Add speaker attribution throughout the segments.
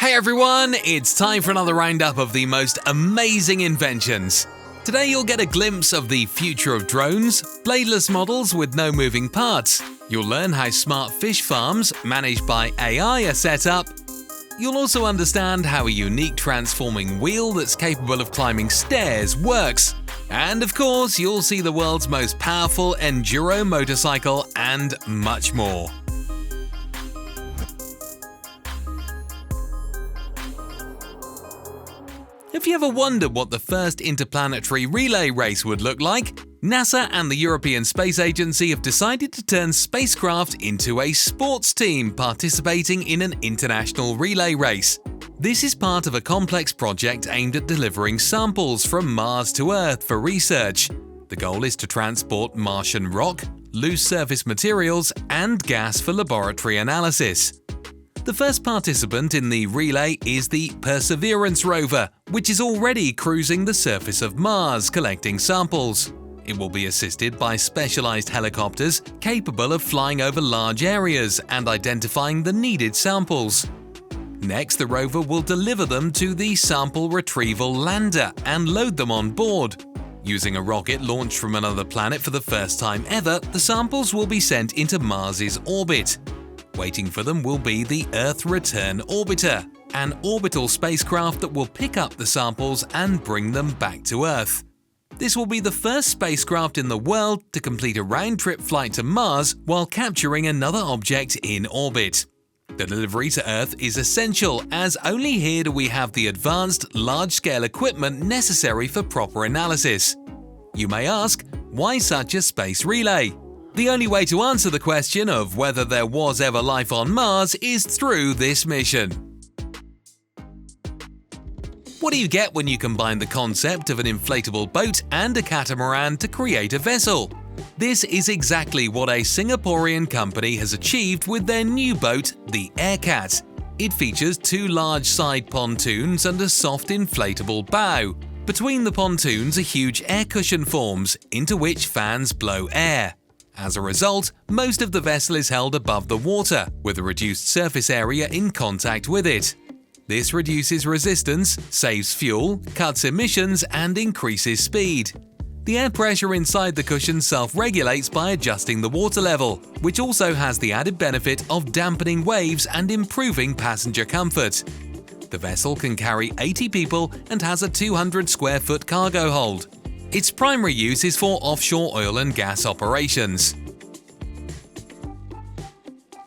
Speaker 1: Hey everyone, it's time for another roundup of the most amazing inventions. Today you'll get a glimpse of the future of drones, bladeless models with no moving parts. You'll learn how smart fish farms managed by AI are set up. You'll also understand how a unique transforming wheel that's capable of climbing stairs works. And of course, you'll see the world's most powerful enduro motorcycle and much more. Have you ever wondered what the first interplanetary relay race would look like? NASA and the European Space Agency have decided to turn spacecraft into a sports team participating in an international relay race. This is part of a complex project aimed at delivering samples from Mars to Earth for research. The goal is to transport Martian rock, loose surface materials, and gas for laboratory analysis. The first participant in the relay is the Perseverance rover, which is already cruising the surface of Mars collecting samples. It will be assisted by specialized helicopters capable of flying over large areas and identifying the needed samples. Next, the rover will deliver them to the sample retrieval lander and load them on board. Using a rocket launched from another planet for the first time ever, the samples will be sent into Mars's orbit. Waiting for them will be the Earth Return Orbiter, an orbital spacecraft that will pick up the samples and bring them back to Earth. This will be the first spacecraft in the world to complete a round-trip flight to Mars while capturing another object in orbit. The delivery to Earth is essential, as only here do we have the advanced, large-scale equipment necessary for proper analysis. You may ask, why such a space relay? The only way to answer the question of whether there was ever life on Mars is through this mission. What do you get when you combine the concept of an inflatable boat and a catamaran to create a vessel? This is exactly what a Singaporean company has achieved with their new boat, the Aircat. It features two large side pontoons and a soft inflatable bow. Between the pontoons, a huge air cushion forms, into which fans blow air. As a result, most of the vessel is held above the water, with a reduced surface area in contact with it. This reduces resistance, saves fuel, cuts emissions, and increases speed. The air pressure inside the cushion self-regulates by adjusting the water level, which also has the added benefit of dampening waves and improving passenger comfort. The vessel can carry 80 people and has a 200 square foot cargo hold. Its primary use is for offshore oil and gas operations.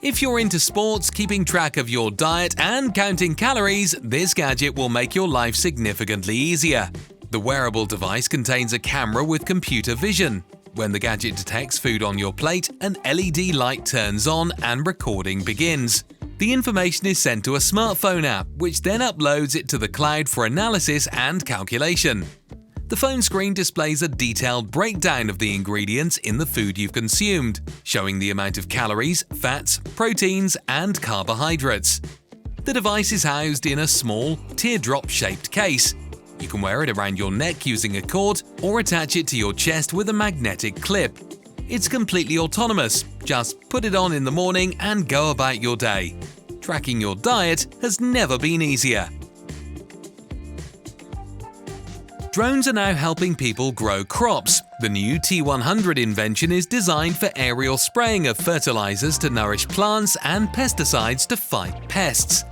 Speaker 1: If you're into sports, keeping track of your diet, and counting calories, this gadget will make your life significantly easier. The wearable device contains a camera with computer vision. When the gadget detects food on your plate, an LED light turns on and recording begins. The information is sent to a smartphone app, which then uploads it to the cloud for analysis and calculation. The phone screen displays a detailed breakdown of the ingredients in the food you've consumed, showing the amount of calories, fats, proteins, and carbohydrates. The device is housed in a small, teardrop-shaped case. You can wear it around your neck using a cord or attach it to your chest with a magnetic clip. It's completely autonomous. Just put it on in the morning and go about your day. Tracking your diet has never been easier. Drones are now helping people grow crops. The new T100 invention is designed for aerial spraying of fertilizers to nourish plants and pesticides to fight pests.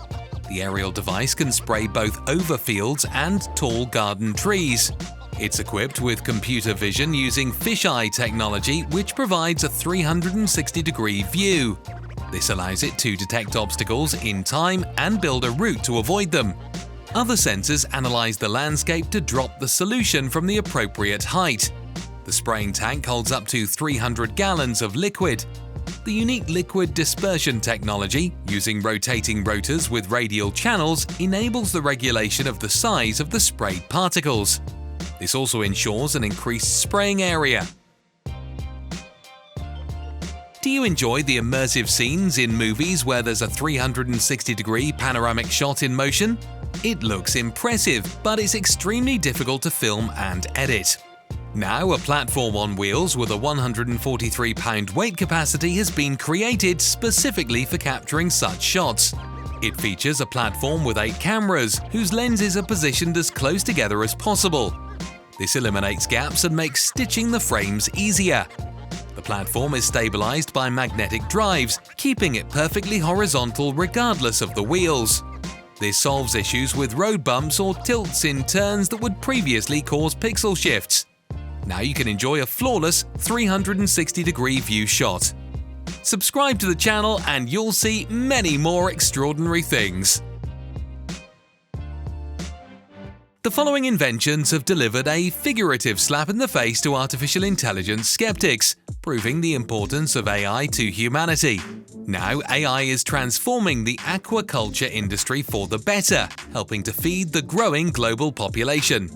Speaker 1: The aerial device can spray both over fields and tall garden trees. It's equipped with computer vision using fisheye technology, which provides a 360-degree view. This allows it to detect obstacles in time and build a route to avoid them. Other sensors analyze the landscape to drop the solution from the appropriate height. The spraying tank holds up to 300 gallons of liquid. The unique liquid dispersion technology, using rotating rotors with radial channels, enables the regulation of the size of the sprayed particles. This also ensures an increased spraying area. Do you enjoy the immersive scenes in movies where there's a 360-degree panoramic shot in motion? It looks impressive, but it's extremely difficult to film and edit. Now, a platform on wheels with a 143-pound weight capacity has been created specifically for capturing such shots. It features a platform with 8 cameras, whose lenses are positioned as close together as possible. This eliminates gaps and makes stitching the frames easier. The platform is stabilized by magnetic drives, keeping it perfectly horizontal regardless of the wheels. This solves issues with road bumps or tilts in turns that would previously cause pixel shifts. Now you can enjoy a flawless 360-degree view shot. Subscribe to the channel and you'll see many more extraordinary things. The following inventions have delivered a figurative slap in the face to artificial intelligence skeptics, proving the importance of AI to humanity. Now, AI is transforming the aquaculture industry for the better, helping to feed the growing global population.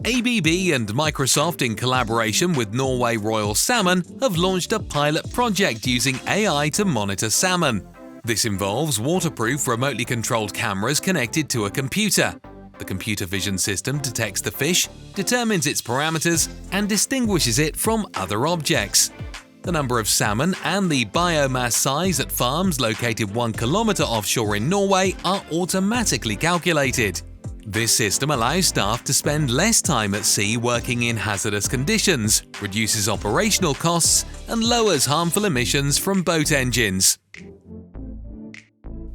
Speaker 1: ABB and Microsoft, in collaboration with Norway Royal Salmon, have launched a pilot project using AI to monitor salmon. This involves waterproof, remotely controlled cameras connected to a computer. The computer vision system detects the fish, determines its parameters, and distinguishes it from other objects. The number of salmon and the biomass size at farms located 1 kilometer offshore in Norway are automatically calculated. This system allows staff to spend less time at sea working in hazardous conditions, reduces operational costs, and lowers harmful emissions from boat engines.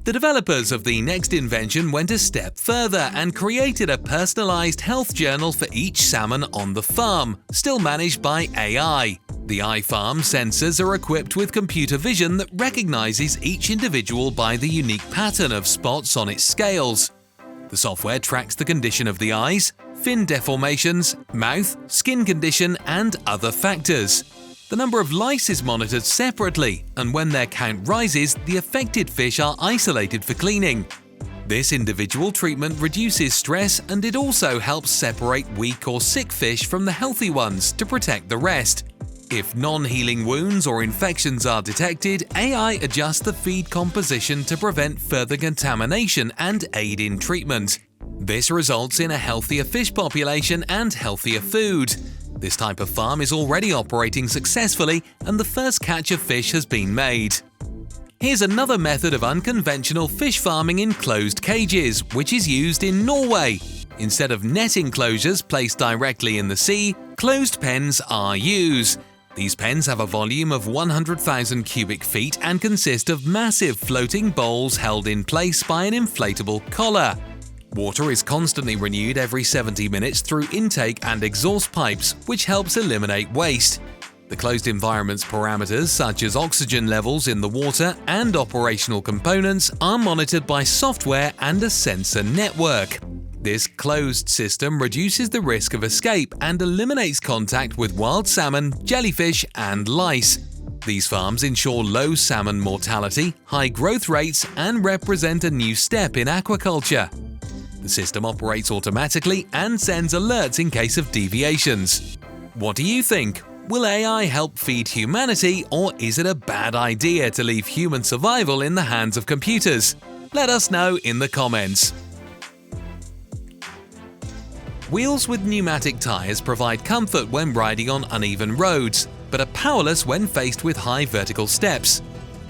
Speaker 1: The developers of the next invention went a step further and created a personalized health journal for each salmon on the farm, still managed by AI. The iFarm sensors are equipped with computer vision that recognizes each individual by the unique pattern of spots on its scales. The software tracks the condition of the eyes, fin deformations, mouth, skin condition, and other factors. The number of lice is monitored separately, and when their count rises, the affected fish are isolated for cleaning. This individual treatment reduces stress, and it also helps separate weak or sick fish from the healthy ones to protect the rest. If non-healing wounds or infections are detected, AI adjusts the feed composition to prevent further contamination and aid in treatment. This results in a healthier fish population and healthier food. This type of farm is already operating successfully, and the first catch of fish has been made. Here's another method of unconventional fish farming in closed cages, which is used in Norway. Instead of net enclosures placed directly in the sea, closed pens are used. These pens have a volume of 100,000 cubic feet and consist of massive floating bowls held in place by an inflatable collar. Water is constantly renewed every 70 minutes through intake and exhaust pipes, which helps eliminate waste. The closed environment's parameters, such as oxygen levels in the water and operational components, are monitored by software and a sensor network. This closed system reduces the risk of escape and eliminates contact with wild salmon, jellyfish, and lice. These farms ensure low salmon mortality, high growth rates, and represent a new step in aquaculture. The system operates automatically and sends alerts in case of deviations. What do you think? Will AI help feed humanity, or is it a bad idea to leave human survival in the hands of computers? Let us know in the comments. Wheels with pneumatic tires provide comfort when riding on uneven roads, but are powerless when faced with high vertical steps.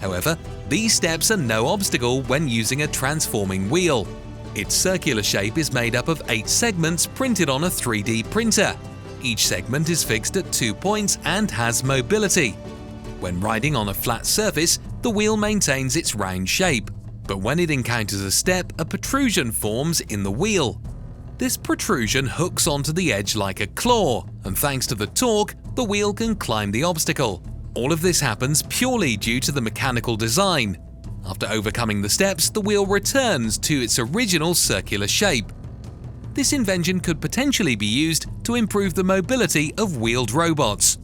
Speaker 1: However, these steps are no obstacle when using a transforming wheel. Its circular shape is made up of 8 segments printed on a 3D printer. Each segment is fixed at 2 points and has mobility. When riding on a flat surface, the wheel maintains its round shape, but when it encounters a step, a protrusion forms in the wheel. This protrusion hooks onto the edge like a claw, and thanks to the torque, the wheel can climb the obstacle. All of this happens purely due to the mechanical design. After overcoming the steps, the wheel returns to its original circular shape. This invention could potentially be used to improve the mobility of wheeled robots.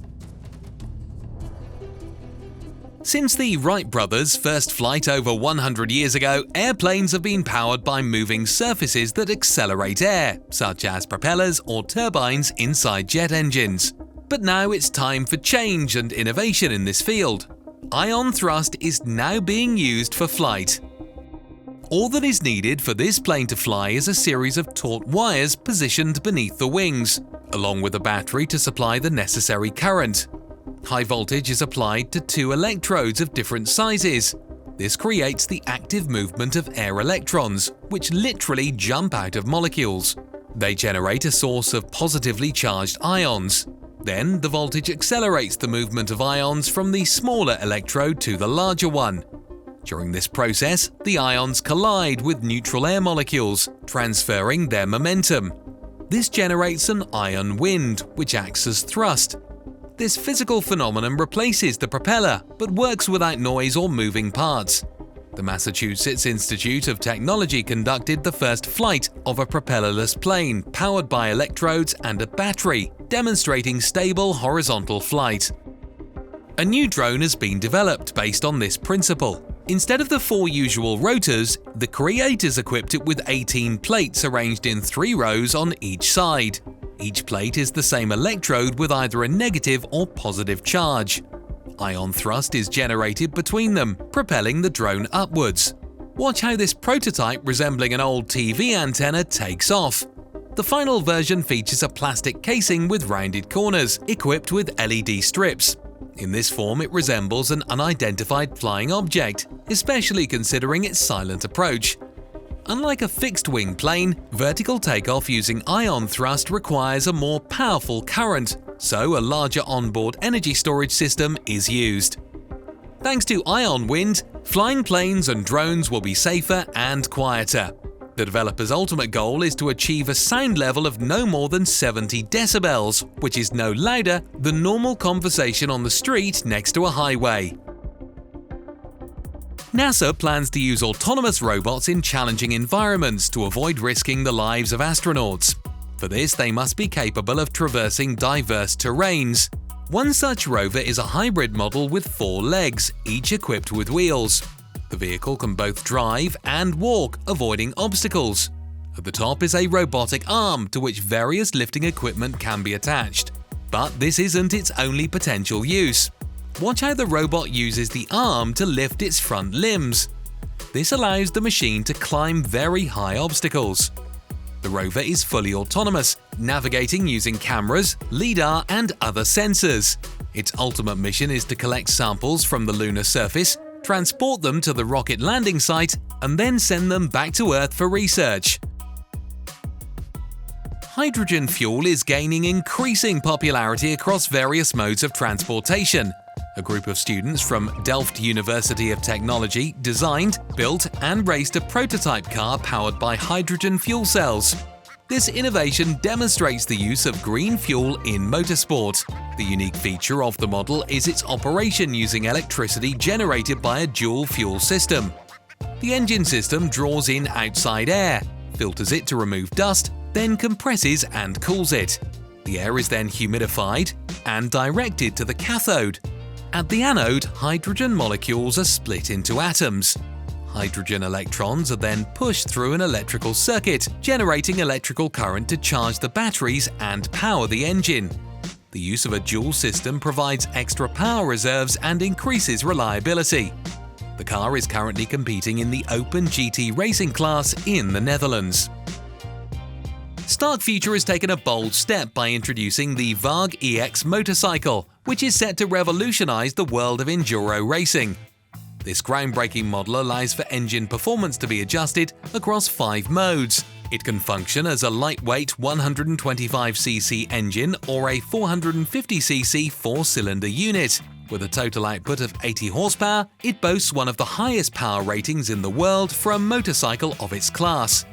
Speaker 1: Since the Wright brothers' first flight over 100 years ago, airplanes have been powered by moving surfaces that accelerate air, such as propellers or turbines inside jet engines. But now it's time for change and innovation in this field. Ion thrust is now being used for flight. All that is needed for this plane to fly is a series of taut wires positioned beneath the wings, along with a battery to supply the necessary current. High voltage is applied to 2 electrodes of different sizes. This creates the active movement of air electrons, which literally jump out of molecules. They generate a source of positively charged ions. Then the voltage accelerates the movement of ions from the smaller electrode to the larger one. During this process, the ions collide with neutral air molecules, transferring their momentum. This generates an ion wind, which acts as thrust. This physical phenomenon replaces the propeller, but works without noise or moving parts. The Massachusetts Institute of Technology conducted the first flight of a propellerless plane powered by electrodes and a battery, demonstrating stable horizontal flight. A new drone has been developed based on this principle. Instead of the 4 usual rotors, the creators equipped it with 18 plates arranged in 3 rows on each side. Each plate is the same electrode with either a negative or positive charge. Ion thrust is generated between them, propelling the drone upwards. Watch how this prototype resembling an old TV antenna takes off. The final version features a plastic casing with rounded corners, equipped with LED strips. In this form, it resembles an unidentified flying object, especially considering its silent approach. Unlike a fixed-wing plane, vertical takeoff using ion thrust requires a more powerful current, so a larger onboard energy storage system is used. Thanks to ion wind, flying planes and drones will be safer and quieter. The developer's ultimate goal is to achieve a sound level of no more than 70 decibels, which is no louder than normal conversation on the street next to a highway. NASA plans to use autonomous robots in challenging environments to avoid risking the lives of astronauts. For this, they must be capable of traversing diverse terrains. One such rover is a hybrid model with 4 legs, each equipped with wheels. The vehicle can both drive and walk, avoiding obstacles. At the top is a robotic arm to which various lifting equipment can be attached. But this isn't its only potential use. Watch how the robot uses the arm to lift its front limbs. This allows the machine to climb very high obstacles. The rover is fully autonomous, navigating using cameras, LiDAR, and other sensors. Its ultimate mission is to collect samples from the lunar surface, transport them to the rocket landing site, and then send them back to Earth for research. Hydrogen fuel is gaining increasing popularity across various modes of transportation. A group of students from Delft University of Technology designed, built, and raced a prototype car powered by hydrogen fuel cells. This innovation demonstrates the use of green fuel in motorsport. The unique feature of the model is its operation using electricity generated by a dual fuel system. The engine system draws in outside air, filters it to remove dust, then compresses and cools it. The air is then humidified and directed to the cathode. At the anode, hydrogen molecules are split into atoms. Hydrogen electrons are then pushed through an electrical circuit, generating electrical current to charge the batteries and power the engine. The use of a dual system provides extra power reserves and increases reliability. The car is currently competing in the Open GT racing class in the Netherlands. Stark Future has taken a bold step by introducing the Varg EX motorcycle, which is set to revolutionize the world of enduro racing. This groundbreaking model allows for engine performance to be adjusted across 5 modes. It can function as a lightweight 125cc engine or a 450cc 4-cylinder unit. With a total output of 80 horsepower, it boasts one of the highest power ratings in the world for a motorcycle of its class.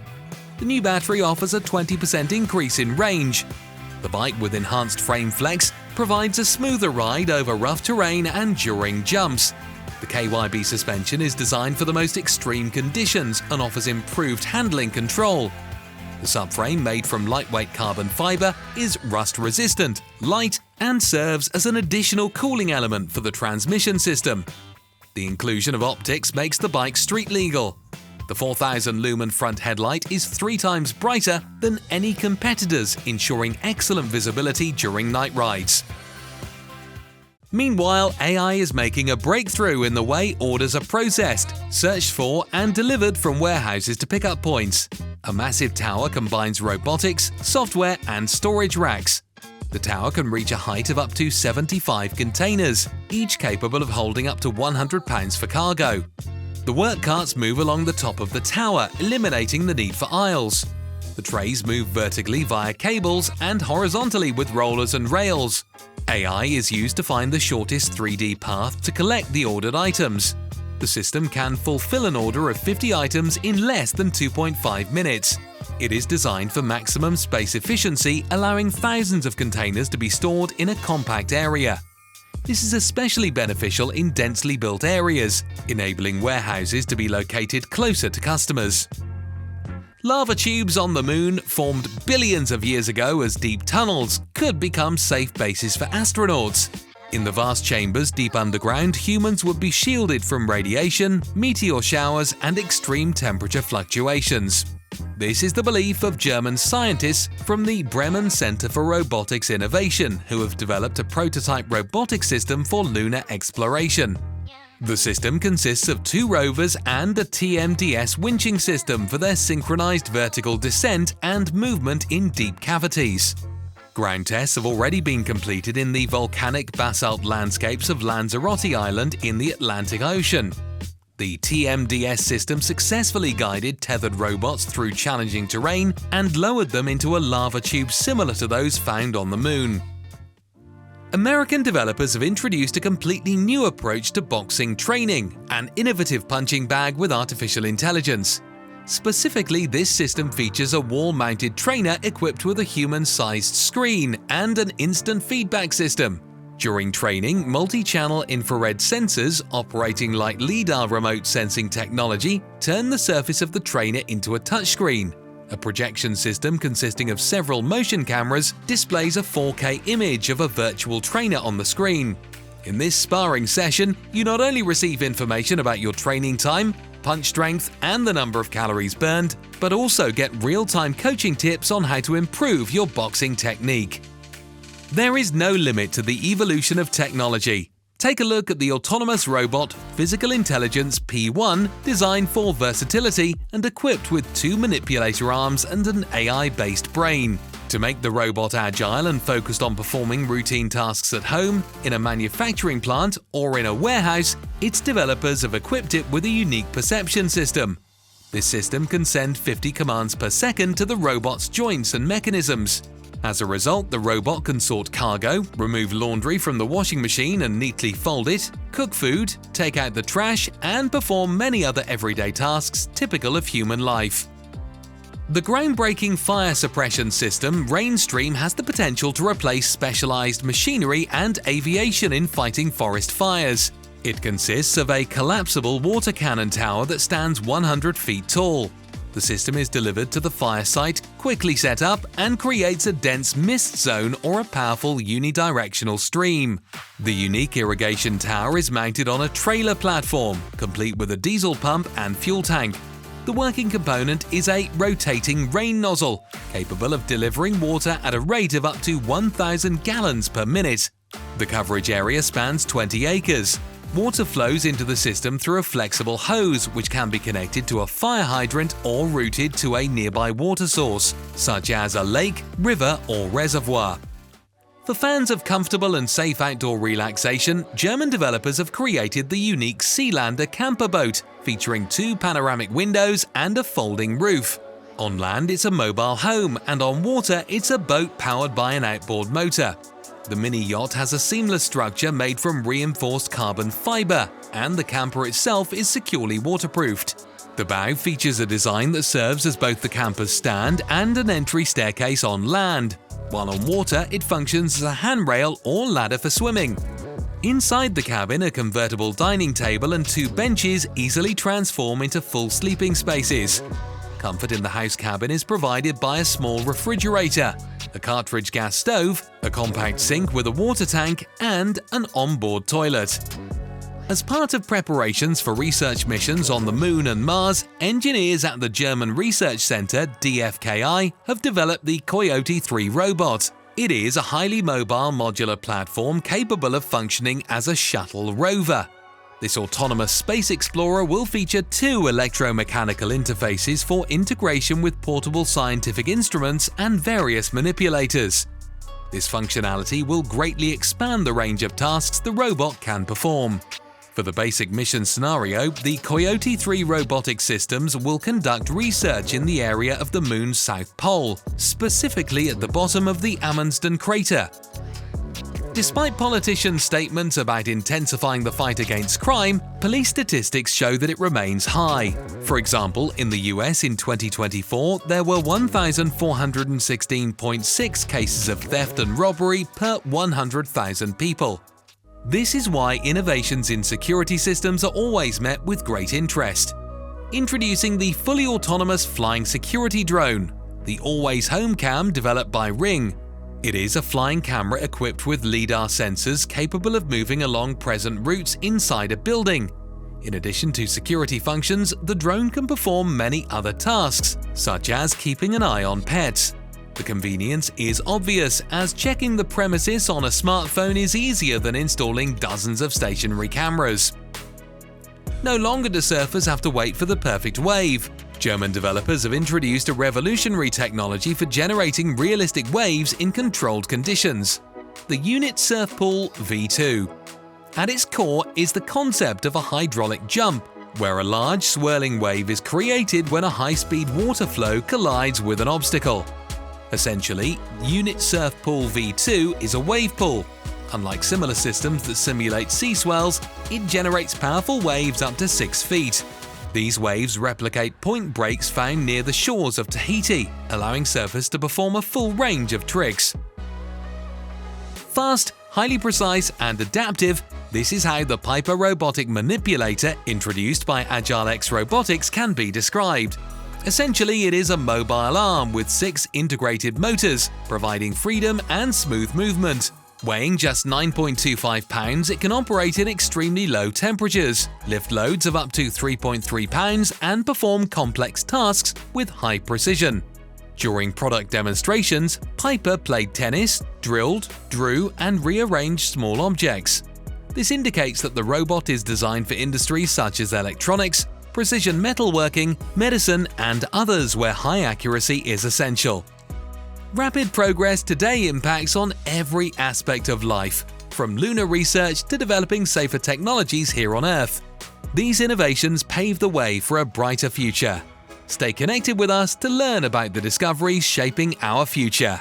Speaker 1: The new battery offers a 20% increase in range. The bike with enhanced frame flex provides a smoother ride over rough terrain and during jumps. The KYB suspension is designed for the most extreme conditions and offers improved handling control. The subframe, made from lightweight carbon fiber, is rust-resistant, light, and serves as an additional cooling element for the transmission system. The inclusion of optics makes the bike street legal. The 4,000 lumen front headlight is 3 times brighter than any competitors, ensuring excellent visibility during night rides. Meanwhile, AI is making a breakthrough in the way orders are processed, searched for, and delivered from warehouses to pickup points. A massive tower combines robotics, software, and storage racks. The tower can reach a height of up to 75 containers, each capable of holding up to 100 pounds for cargo. The work carts move along the top of the tower, eliminating the need for aisles. The trays move vertically via cables and horizontally with rollers and rails. AI is used to find the shortest 3D path to collect the ordered items. The system can fulfill an order of 50 items in less than 2.5 minutes. It is designed for maximum space efficiency, allowing thousands of containers to be stored in a compact area. This is especially beneficial in densely built areas, enabling warehouses to be located closer to customers. Lava tubes on the Moon, formed billions of years ago as deep tunnels, could become safe bases for astronauts. In the vast chambers deep underground, humans would be shielded from radiation, meteor showers, and extreme temperature fluctuations. This is the belief of German scientists from the Bremen Center for Robotics Innovation, who have developed a prototype robotic system for lunar exploration. The system consists of 2 rovers and a TMDS winching system for their synchronized vertical descent and movement in deep cavities. Ground tests have already been completed in the volcanic basalt landscapes of Lanzarote Island in the Atlantic Ocean. The TMDS system successfully guided tethered robots through challenging terrain and lowered them into a lava tube similar to those found on the Moon. American developers have introduced a completely new approach to boxing training, an innovative punching bag with artificial intelligence. Specifically, this system features a wall-mounted trainer equipped with a human-sized screen and an instant feedback system. During training, multi-channel infrared sensors operating like LiDAR remote sensing technology turn the surface of the trainer into a touchscreen. A projection system consisting of several motion cameras displays a 4K image of a virtual trainer on the screen. In this sparring session, you not only receive information about your training time, punch strength, and the number of calories burned, but also get real-time coaching tips on how to improve your boxing technique. There is no limit to the evolution of technology. Take a look at the autonomous robot Physical Intelligence P1, designed for versatility and equipped with 2 manipulator arms and an AI-based brain. To make the robot agile and focused on performing routine tasks at home, in a manufacturing plant, or in a warehouse, its developers have equipped it with a unique perception system. This system can send 50 commands per second to the robot's joints and mechanisms. As a result, the robot can sort cargo, remove laundry from the washing machine and neatly fold it, cook food, take out the trash, and perform many other everyday tasks typical of human life. The groundbreaking fire suppression system Rainstream has the potential to replace specialized machinery and aviation in fighting forest fires. It consists of a collapsible water cannon tower that stands 100 feet tall. The system is delivered to the fire site, quickly set up, and creates a dense mist zone or a powerful unidirectional stream. The unique irrigation tower is mounted on a trailer platform, complete with a diesel pump and fuel tank. The working component is a rotating rain nozzle, capable of delivering water at a rate of up to 1,000 gallons per minute. The coverage area spans 20 acres. Water flows into the system through a flexible hose, which can be connected to a fire hydrant or routed to a nearby water source, such as a lake, river, or reservoir. For fans of comfortable and safe outdoor relaxation, German developers have created the unique Sealander camper boat, featuring 2 panoramic windows and a folding roof. On land, it's a mobile home, and on water, it's a boat powered by an outboard motor. The mini yacht has a seamless structure made from reinforced carbon fiber, and the camper itself is securely waterproofed. The bow features a design that serves as both the camper's stand and an entry staircase on land, while on water it functions as a handrail or ladder for swimming. Inside the cabin, a convertible dining table and 2 benches easily transform into full sleeping spaces. Comfort in the house cabin is provided by a small refrigerator, a cartridge gas stove, a compact sink with a water tank, and an onboard toilet. As part of preparations for research missions on the Moon and Mars, engineers at the German research center DFKI have developed the Coyote 3 robot. It is a highly mobile modular platform capable of functioning as a shuttle rover. This autonomous space explorer will feature 2 electromechanical interfaces for integration with portable scientific instruments and various manipulators. This functionality will greatly expand the range of tasks the robot can perform. For the basic mission scenario, the Coyote 3 robotic systems will conduct research in the area of the Moon's south pole, specifically at the bottom of the Amundsen crater. Despite politicians' statements about intensifying the fight against crime, police statistics show that it remains high. For example, in the US in 2024, there were 1,416.6 cases of theft and robbery per 100,000 people. This is why innovations in security systems are always met with great interest. Introducing the fully autonomous flying security drone, the Always Home Cam developed by Ring. It is a flying camera equipped with LiDAR sensors capable of moving along present routes inside a building. In addition to security functions, the drone can perform many other tasks, such as keeping an eye on pets. The convenience is obvious, as checking the premises on a smartphone is easier than installing dozens of stationary cameras. No longer do surfers have to wait for the perfect wave. German developers have introduced a revolutionary technology for generating realistic waves in controlled conditions: the Unit Surf Pool V2. At its core is the concept of a hydraulic jump, where a large swirling wave is created when a high-speed water flow collides with an obstacle. Essentially, Unit Surf Pool V2 is a wave pool. Unlike similar systems that simulate sea swells, it generates powerful waves up to 6 feet. These waves replicate point breaks found near the shores of Tahiti, allowing surfers to perform a full range of tricks. Fast, highly precise, and adaptive, this is how the Piper robotic manipulator, introduced by AgileX Robotics, can be described. Essentially, it is a mobile arm with 6 integrated motors, providing freedom and smooth movement. Weighing just 9.25 pounds, it can operate in extremely low temperatures, lift loads of up to 3.3 pounds, and perform complex tasks with high precision. During product demonstrations, Piper played tennis, drilled, drew, and rearranged small objects. This indicates that the robot is designed for industries such as electronics, precision metalworking, medicine, and others where high accuracy is essential. Rapid progress today impacts on every aspect of life, from lunar research to developing safer technologies here on Earth. These innovations pave the way for a brighter future. Stay connected with us to learn about the discoveries shaping our future.